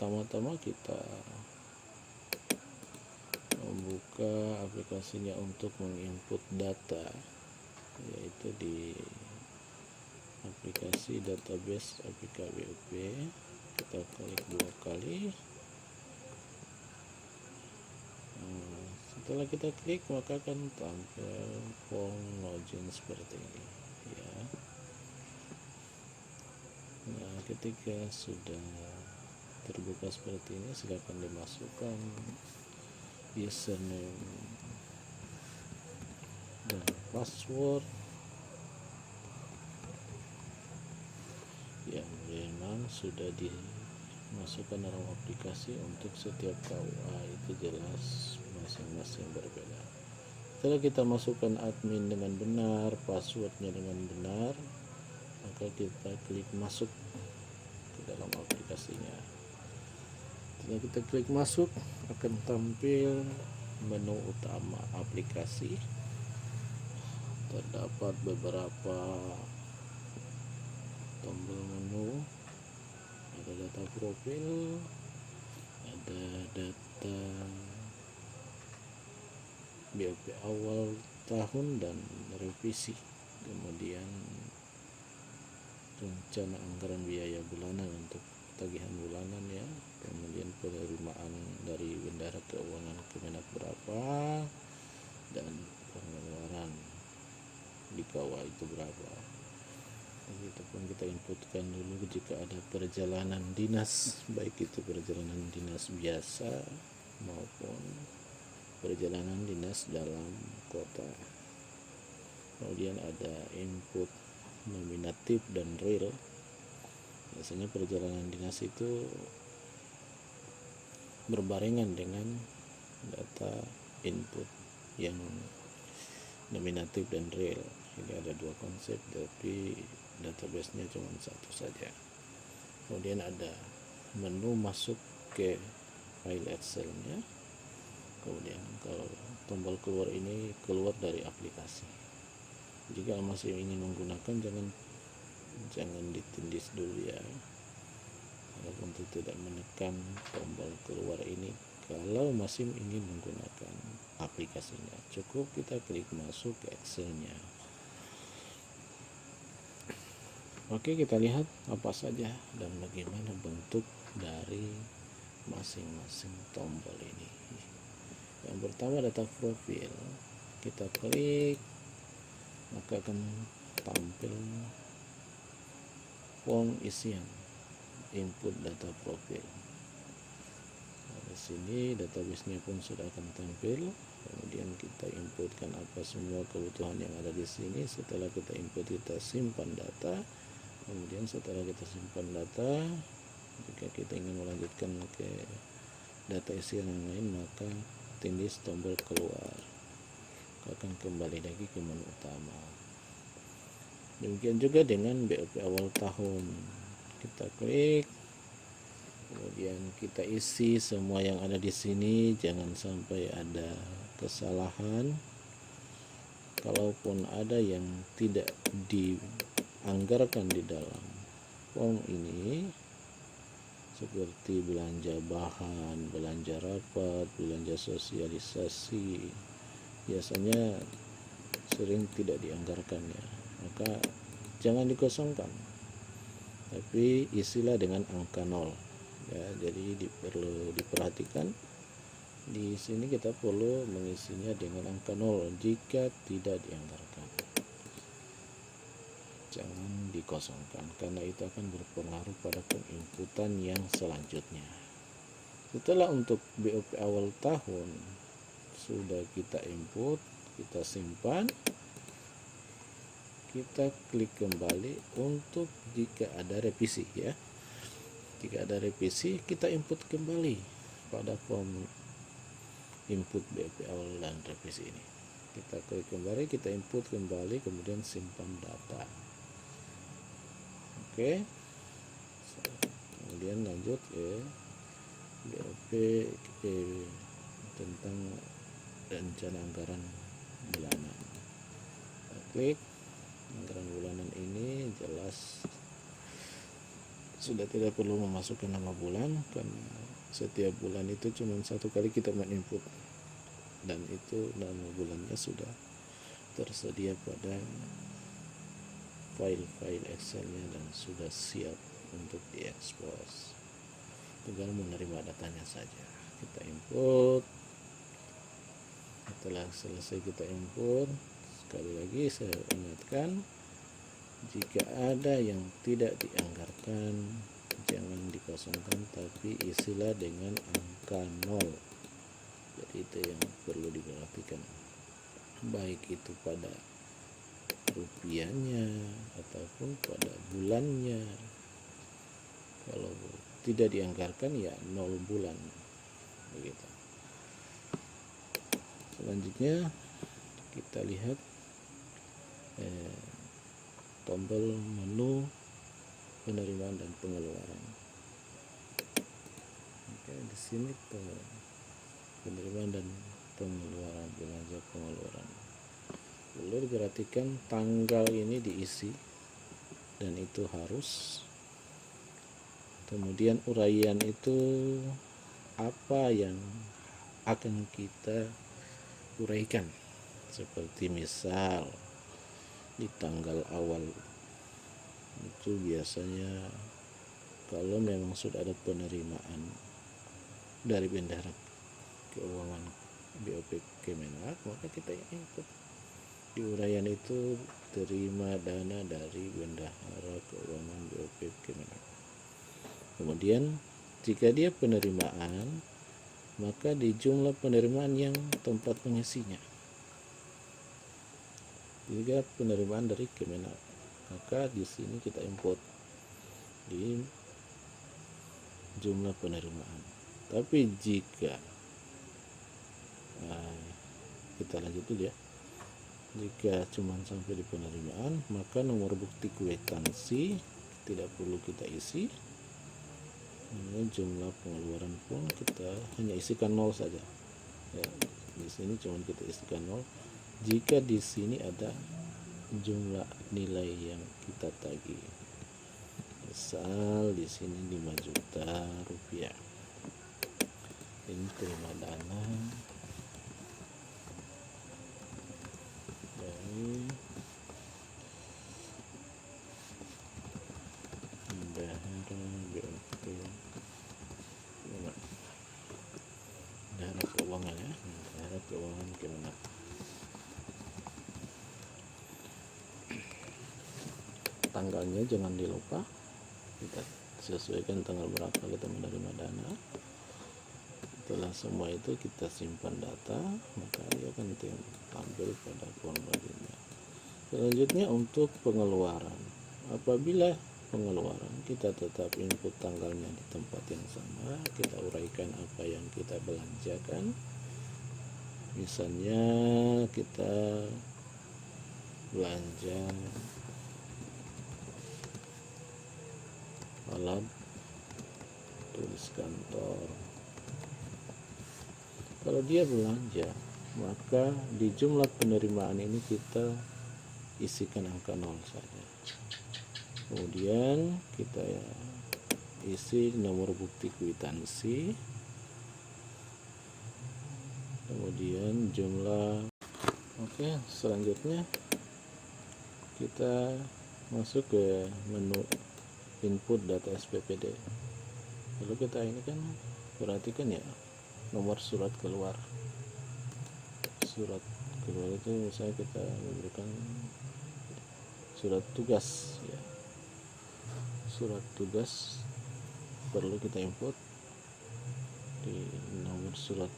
pertama-tama kita membuka aplikasinya untuk menginput data, yaitu di aplikasi database APK BOP. Kita klik 2 kali. Setelah kita klik, maka akan tampil form login seperti ini ya. Nah, ketika sudah terbuka seperti ini, silakan dimasukkan username dan password yang memang sudah dimasukkan dalam aplikasi. Untuk setiap KUA itu jelas masing-masing berbeda. Setelah kita masukkan admin dengan benar, passwordnya dengan benar, maka kita klik masuk ke dalam aplikasinya. Setelah kita klik masuk, akan tampil menu utama aplikasi. Terdapat beberapa tombol menu, ada data profil, ada data BOP awal tahun dan revisi, kemudian rencana anggaran biaya bulanan untuk tagihan bulanan ya, kemudian penerimaan dari bendahara keuangan Kemenak berapa, dan pengeluaran di KUA itu berapa. Begitu pun kita inputkan dulu jika ada perjalanan dinas, baik itu perjalanan dinas biasa maupun perjalanan dinas dalam kota. Kemudian ada input nominatif dan real. Biasanya perjalanan dinas itu berbarengan dengan data input yang nominatif dan real. Ini ada dua konsep, tapi database-nya cuma satu saja. Kemudian ada menu masuk ke file Excel-nya. Kemudian kalau tombol keluar ini keluar dari aplikasi. Jika masih ingin menggunakan, jangan ditindis dulu ya. Walaupun tidak menekan tombol keluar ini kalau masih ingin menggunakan aplikasinya, cukup kita klik masuk ke Excel-nya. Oke, kita lihat apa saja dan bagaimana bentuk dari masing-masing tombol ini. Yang pertama data profil, kita klik maka akan tampil form isian input data profil. Nah, di sini database-nya pun sudah akan tampil. Kemudian kita inputkan apa semua kebutuhan yang ada di sini. Setelah kita input, kita simpan data. Kemudian setelah kita simpan data, jika kita ingin melanjutkan ke data isian yang lain, maka tindis tombol keluar, akan kembali lagi ke menu utama. Demikian juga dengan BOP awal tahun, kita klik, kemudian kita isi semua yang ada di sini. Jangan sampai ada kesalahan. Kalaupun ada yang tidak dianggarkan di dalam form ini, seperti belanja bahan, belanja rapat, belanja sosialisasi, biasanya sering tidak dianggarkan ya, maka jangan dikosongkan, tapi isilah dengan angka 0 ya. Jadi perlu diperhatikan, di sini kita perlu mengisinya dengan angka 0 jika tidak dianggarkan. Jangan dikosongkan, karena itu akan berpengaruh pada penginputan yang selanjutnya. Setelah untuk BOP awal tahun sudah kita input, kita simpan, kita klik kembali untuk jika ada revisi ya. Jika ada revisi, kita input kembali pada form input BOP awal dan revisi ini. Kita klik kembali, kita input kembali, kemudian simpan data. Oke, kemudian lanjut ke BOP tentang rencana anggaran bulanan. Kita klik anggaran bulanan ini, jelas sudah tidak perlu memasukkan nama bulan, karena setiap bulan itu cuma satu kali kita input, dan itu nama bulannya sudah tersedia pada file-file Excelnya dan sudah siap untuk diekspos. Tinggal menerima datanya saja. Kita input. Setelah selesai kita input, sekali lagi saya ingatkan, jika ada yang tidak dianggarkan, jangan dikosongkan, tapi isilah dengan angka 0. Jadi itu yang perlu diperhatikan, baik itu pada rupiahnya ataupun pada bulannya. Kalau tidak dianggarkan ya 0 bulan, begitu. Selanjutnya kita lihat tombol menu penerimaan dan pengeluaran. Oke, di sini penerimaan dan pengeluaran, belanja pengeluaran. Perlu diperhatikan tanggal ini diisi, dan itu harus. Kemudian uraian itu apa yang akan kita uraikan, seperti misal di tanggal awal itu biasanya kalau memang sudah ada penerimaan dari Bendahara Keuangan BOP Kemenak, maka kita input di uraian itu terima dana dari Bendahara Keuangan BOP Kemenak. Kemudian jika dia penerimaan, maka di jumlah penerimaan yang tempat pengisinya. Jika penerimaan dari Kemenak, maka di sini kita input di jumlah penerimaan. Tapi jika kita lanjut dulu ya. Jika cuma sampai di penerimaan, maka nomor bukti kwitansi tidak perlu kita isi. Ini jumlah pengeluaran pun kita hanya isikan 0 saja. Ya, di sini cuma kita isikan 0. Jika di sini ada jumlah nilai yang kita tagih, misal di sini 5 juta rupiah, ini terima dana dari Bendahara BOP Kemenak, Bendahara Keuangan ya, Bendahara Keuangan Kemenak. Tanggalnya jangan dilupa, kita sesuaikan tanggal berapa kita menerima dana. Setelah semua itu kita simpan data, maka dia akan tampil pada formulir. Selanjutnya untuk pengeluaran, apabila pengeluaran kita tetap input tanggalnya di tempat yang sama, kita uraikan apa yang kita belanjakan. Misalnya kita belanja alat tulis kantor. Kalau dia belanja, maka di jumlah penerimaan ini kita isikan angka 0 saja. Kemudian kita isi nomor bukti kwitansi, kemudian jumlah. Oke, selanjutnya kita masuk ke menu input data SPPD. Lalu kita ini kan perhatikan ya, nomor surat keluar. Surat keluar itu misalnya kita memberikan surat tugas ya. Surat tugas perlu kita input di nomor surat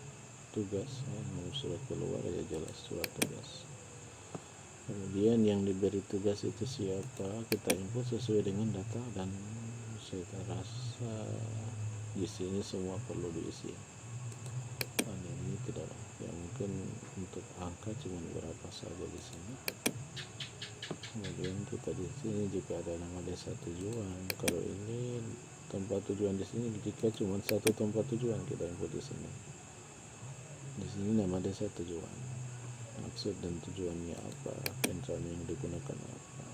tugas ya, nomor surat keluar ya jelas surat tugas. Kemudian yang diberi tugas itu siapa, kita input sesuai dengan data, dan saya rasa di sini semua perlu diisi. Ini tidak, ya mungkin untuk angka cuma berapa saja di sini. Kemudian kita di sini jika ada nama desa tujuan, kalau ini tempat tujuan di sini jika cuma satu tempat tujuan kita input di sini. Di sini nama desa tujuan, maksud dan tujuannya apa, rencana yang digunakan apa.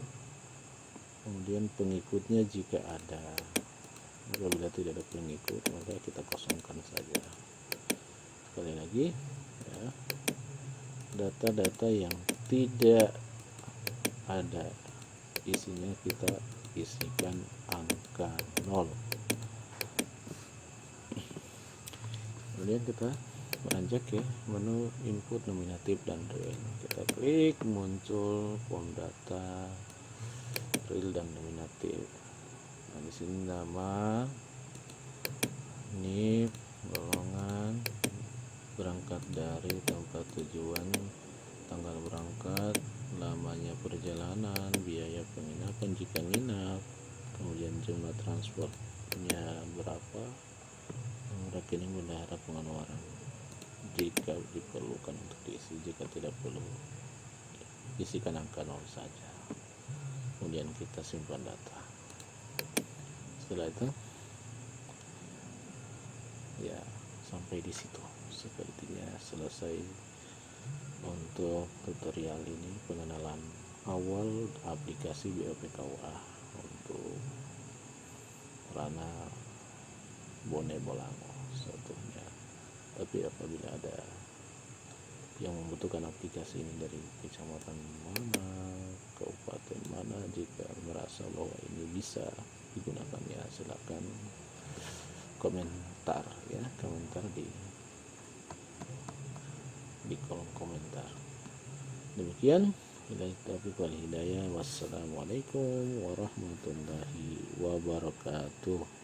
Kemudian pengikutnya jika ada, Apabila tidak ada pengikut, maka kita kosongkan saja. Sekali lagi, ya, data-data yang tidak ada isinya kita isikan angka 0. Kemudian kita beranjak ke menu input nominatif dan real. Kita klik, muncul form data real dan nominatif. Nah, di sini nama, NIP, golongan, berangkat dari, tempat tujuan, tanggal berangkat, lamanya perjalanan, biaya penginapan jika nginap, kemudian jumlah transportnya berapa, rekening bendahara pengeluaran jika diperlukan untuk diisi, jika tidak perlu isikan angka 0 saja. Kemudian kita simpan data. Setelah itu ya sampai di situ, sepertinya selesai untuk tutorial ini, pengenalan awal aplikasi BOPKUA untuk ranah Bone Bolango satunya. Tapi apabila ada yang membutuhkan aplikasi ini dari kecamatan mana, kabupaten mana, jika merasa bahwa ini bisa digunakan, ya silakan komentar, ya komentar di kolom komentar. Demikian, taufiq wal hidayah. Wassalamualaikum warahmatullahi wabarakatuh.